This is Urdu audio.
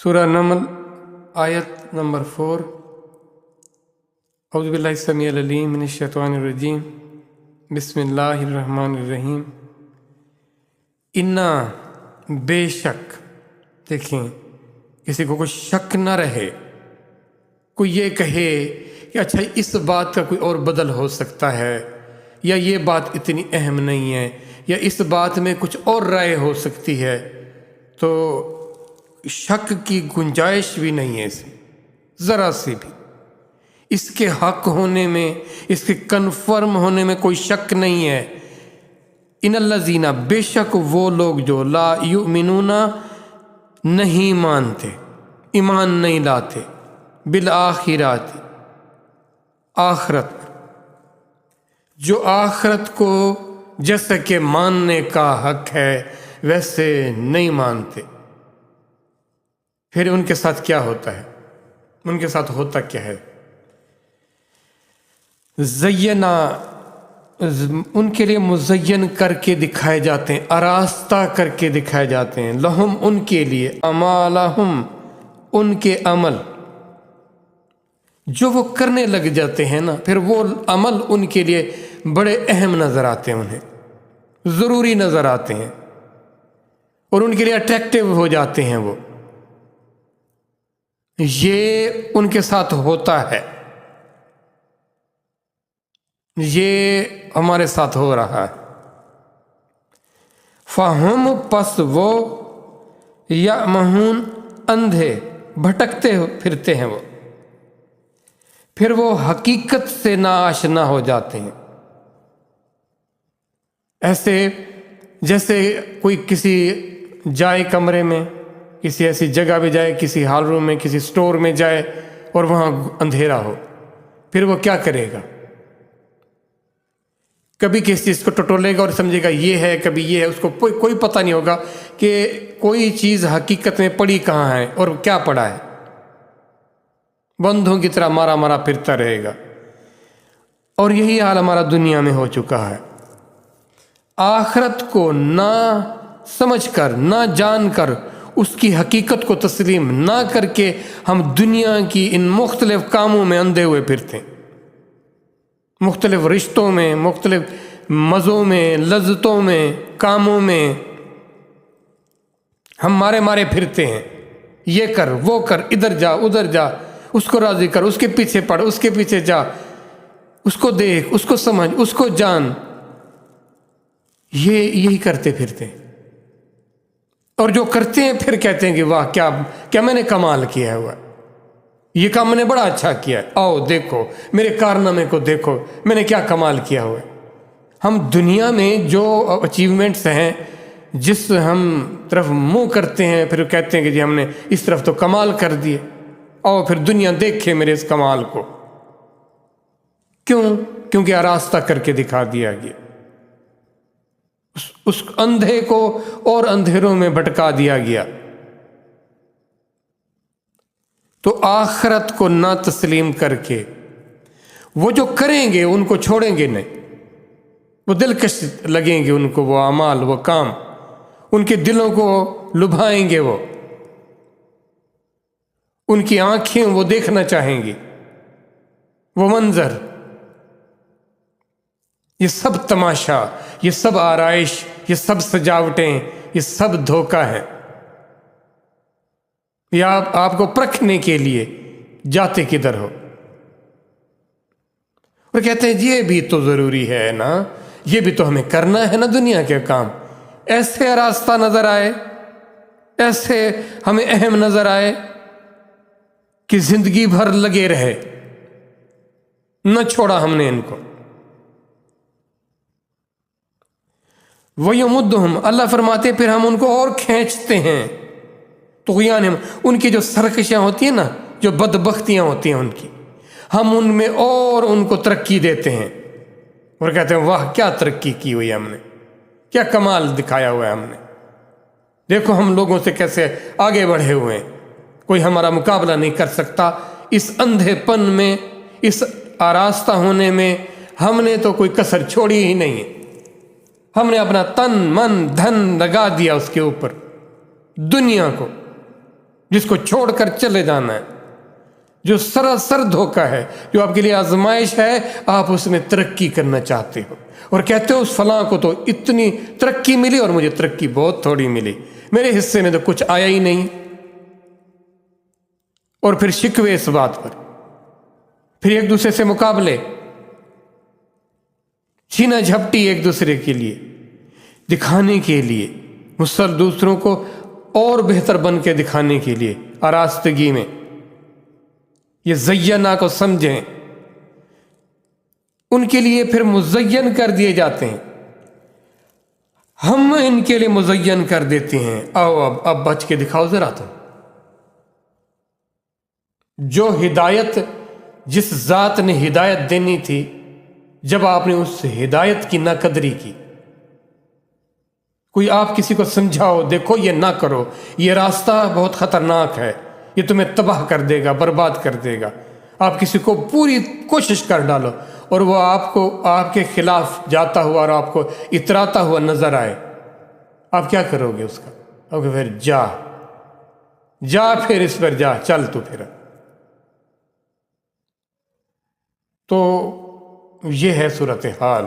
سورہ نمل آیت نمبر 4۔ اعوذ باللہ السمیع العلیم من الشیطان الرجیم، بسم اللہ الرحمن الرحیم۔ انا، بے شک، دیکھیں کسی کو کوئی شک نہ رہے، کوئی یہ کہے کہ اچھا اس بات کا کوئی اور بدل ہو سکتا ہے، یا یہ بات اتنی اہم نہیں ہے، یا اس بات میں کچھ اور رائے ہو سکتی ہے، تو شک کی گنجائش بھی نہیں ہے، اس میں ذرا سی بھی اس کے حق ہونے میں، اس کے کنفرم ہونے میں کوئی شک نہیں ہے۔ ان الذین، بے شک وہ لوگ جو لا یؤمنون، نہیں مانتے، ایمان نہیں لاتے، بالآخرات، آخرت، جو آخرت کو جیسا کہ ماننے کا حق ہے ویسے نہیں مانتے، پھر ان کے ساتھ کیا ہوتا ہے؟ ان کے ساتھ ہوتا کیا ہے؟ زینا، ان کے لیے مزین کر کے دکھائے جاتے ہیں، آراستہ کر کے دکھائے جاتے ہیں، لہم، ان کے لیے، اعمالہم، ان کے عمل جو وہ کرنے لگ جاتے ہیں نا، پھر وہ عمل ان کے لیے بڑے اہم نظر آتے ہیں، انہیں ضروری نظر آتے ہیں، اور ان کے لیے اٹریکٹیو ہو جاتے ہیں۔ وہ یہ ان کے ساتھ ہوتا ہے، یہ ہمارے ساتھ ہو رہا ہے۔ فہم، پس وہ، یعمہون، اندھے، بھٹکتے پھرتے ہیں وہ، پھر وہ حقیقت سے ناآشنا ہو جاتے ہیں۔ ایسے جیسے کوئی کسی جائے کمرے میں، کسی ایسی جگہ پہ جائے، کسی ہال روم میں، کسی سٹور میں جائے اور وہاں اندھیرا ہو، پھر وہ کیا کرے گا؟ کبھی کسی چیز کو ٹٹولے گا اور سمجھے گا یہ ہے، کبھی یہ ہے، اس کو کوئی پتہ نہیں ہوگا کہ کوئی چیز حقیقت میں پڑی کہاں ہے اور کیا پڑا ہے، بندھوں کی طرح مارا مارا پھرتا رہے گا۔ اور یہی حال ہمارا دنیا میں ہو چکا ہے۔ آخرت کو نہ سمجھ کر، نہ جان کر، اس کی حقیقت کو تسلیم نہ کر کے ہم دنیا کی ان مختلف کاموں میں اندھے ہوئے پھرتے ہیں، مختلف رشتوں میں، مختلف مزوں میں، لذتوں میں، کاموں میں ہم مارے پھرتے ہیں، یہ کر، وہ کر، ادھر جا، ادھر جا، اس کو راضی کر، اس کے پیچھے پڑ، اس کے پیچھے جا، اس کو دیکھ، اس کو سمجھ، اس کو جان، یہی کرتے پھرتے ہیں۔ اور جو کرتے ہیں پھر کہتے ہیں کہ واہ، کیا میں نے کمال کیا ہوا ہے، یہ کام میں نے بڑا اچھا کیا ہے، آؤ دیکھو میرے کارنامے کو، دیکھو میں نے کیا کمال کیا ہوا ہے۔ ہم دنیا میں جو اچیومنٹس ہیں، جس ہم طرف منہ کرتے ہیں، پھر کہتے ہیں کہ جی ہم نے اس طرف تو کمال کر دیے، آؤ پھر دنیا دیکھے میرے اس کمال کو۔ کیونکہ آراستہ کر کے دکھا دیا گیا، اس اندھے کو اور اندھیروں میں بھٹکا دیا گیا۔ تو آخرت کو نہ تسلیم کر کے وہ جو کریں گے ان کو چھوڑیں گے نہیں، وہ دلکش لگیں گے ان کو، وہ اعمال، وہ کام ان کے دلوں کو لبھائیں گے، وہ ان کی آنکھیں وہ دیکھنا چاہیں گی، وہ منظر، یہ سب تماشا، یہ سب آرائش، یہ سب سجاوٹیں، یہ سب دھوکہ ہے۔ یا آپ کو پرکھنے کے لیے جاتے کدھر ہو، اور کہتے ہیں یہ بھی تو ضروری ہے نا، یہ بھی تو ہمیں کرنا ہے نا دنیا کے کام۔ ایسے راستہ نظر آئے، ایسے ہمیں اہم نظر آئے کہ زندگی بھر لگے رہے، نہ چھوڑا ہم نے ان کو۔ وَيَمُدُّهُمْ، اللہ فرماتے پھر ہم ان کو اور کھینچتے ہیں، طغیانہم، ان کی جو سرکشیاں ہوتی ہیں نا، جو بدبختیاں ہوتی ہیں ان کی، ہم ان میں اور ان کو ترقی دیتے ہیں، اور کہتے ہیں واہ کیا ترقی کی ہوئی ہے ہم نے، کیا کمال دکھایا ہوا ہے ہم نے، دیکھو ہم لوگوں سے کیسے آگے بڑھے ہوئے ہیں، کوئی ہمارا مقابلہ نہیں کر سکتا۔ اس اندھے پن میں، اس آراستہ ہونے میں ہم نے تو کوئی کسر چھوڑی ہی نہیں ہے، ہم نے اپنا تن من دھن لگا دیا اس کے اوپر، دنیا کو جس کو چھوڑ کر چلے جانا ہے، جو سراسر دھوکہ ہے، جو آپ کے لیے آزمائش ہے، آپ اس میں ترقی کرنا چاہتے ہو اور کہتے ہو اس فلاں کو تو اتنی ترقی ملی اور مجھے ترقی بہت تھوڑی ملی، میرے حصے میں تو کچھ آیا ہی نہیں، اور پھر شکوے اس بات پر، پھر ایک دوسرے سے مقابلے، چھینا جھپٹی ایک دوسرے کے لیے دکھانے کے لیے، دوسروں کو اور بہتر بن کے دکھانے کے لیے، آراستگی میں یہ زینا کو سمجھیں، ان کے لیے پھر مزین کر دیے جاتے ہیں، ہم ان کے لیے مزین کر دیتے ہیں، آؤ اب بچ کے دکھاؤ ذرا تم، جو ہدایت جس ذات نے ہدایت دینی تھی، جب آپ نے اس ہدایت کی ناقدری کی، کوئی آپ کسی کو سمجھاؤ دیکھو یہ نہ کرو، یہ راستہ بہت خطرناک ہے، یہ تمہیں تباہ کر دے گا، برباد کر دے گا، آپ کسی کو پوری کوشش کر ڈالو اور وہ آپ کے خلاف جاتا ہوا اور آپ کو اتراتا ہوا نظر آئے، آپ کیا کرو گے اس کا؟ آپ پھر جا پھر اس پر جا، چل تو پھر۔ تو یہ ہے صورتحال۔